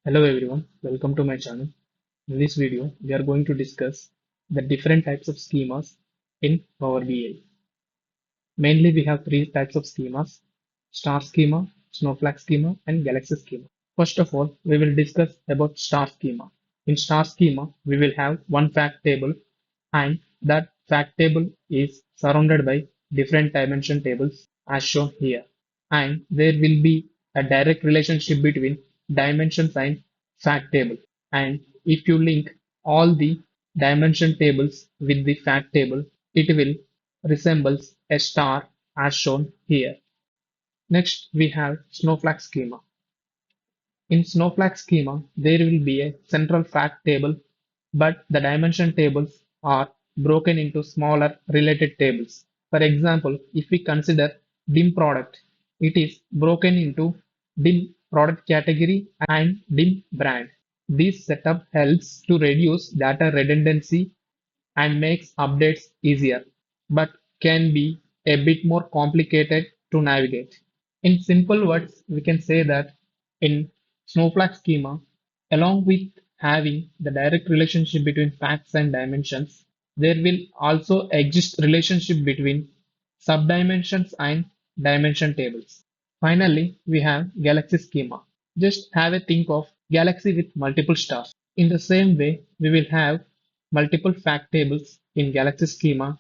Hello everyone, welcome to my channel. In this video, we are going to discuss the different types of schemas in Power BI. Mainly, we have three types of schemas: star schema, snowflake schema, and galaxy schema. First of all, we will discuss about star schema. In star schema, we will have one fact table, and that fact table is surrounded by different dimension tables as shown here. And there will be a direct relationship between dimensions and fact table. And if you link all the dimension tables with the fact table, it will resembles a star as shown here. Next, we have snowflake schema. In snowflake schema, there will be a central fact table, but the dimension tables are broken into smaller related tables. For example, if we consider dim product, it is broken into dim product category and dim brand. This setup helps to reduce data redundancy and makes updates easier, but can be a bit more complicated to navigate. In simple words, we can say that in Snowflake schema, along with having the direct relationship between facts and dimensions, there will also exist relationship between subdimensions and dimension tables. Finally, we have galaxy schema. Just have a think of galaxy with multiple stars. In the same way, we will have multiple fact tables in galaxy schema,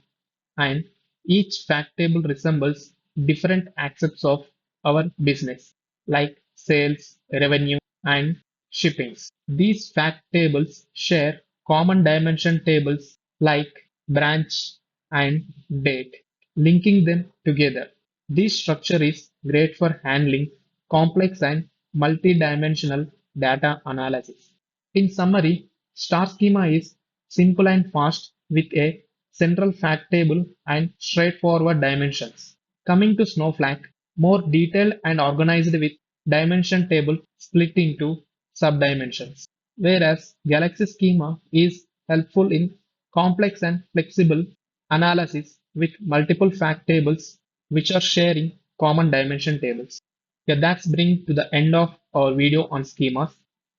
and each fact table resembles different aspects of our business like sales, revenue, and shippings. These fact tables share common dimension tables like branch and date, linking them together. This structure is great for handling complex and multi-dimensional data analysis. In summary, star schema is simple and fast with a central fact table and straightforward dimensions. Coming to Snowflake, more detailed and organized with dimension table split into subdimensions. Whereas Galaxy schema is helpful in complex and flexible analysis with multiple fact tables which are sharing common dimension tables. Yeah, that's bring to the end of our video on schemas.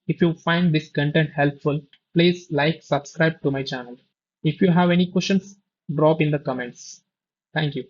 If you find this content helpful, please like, subscribe to my channel. If you have any questions, drop in the comments. Thank you.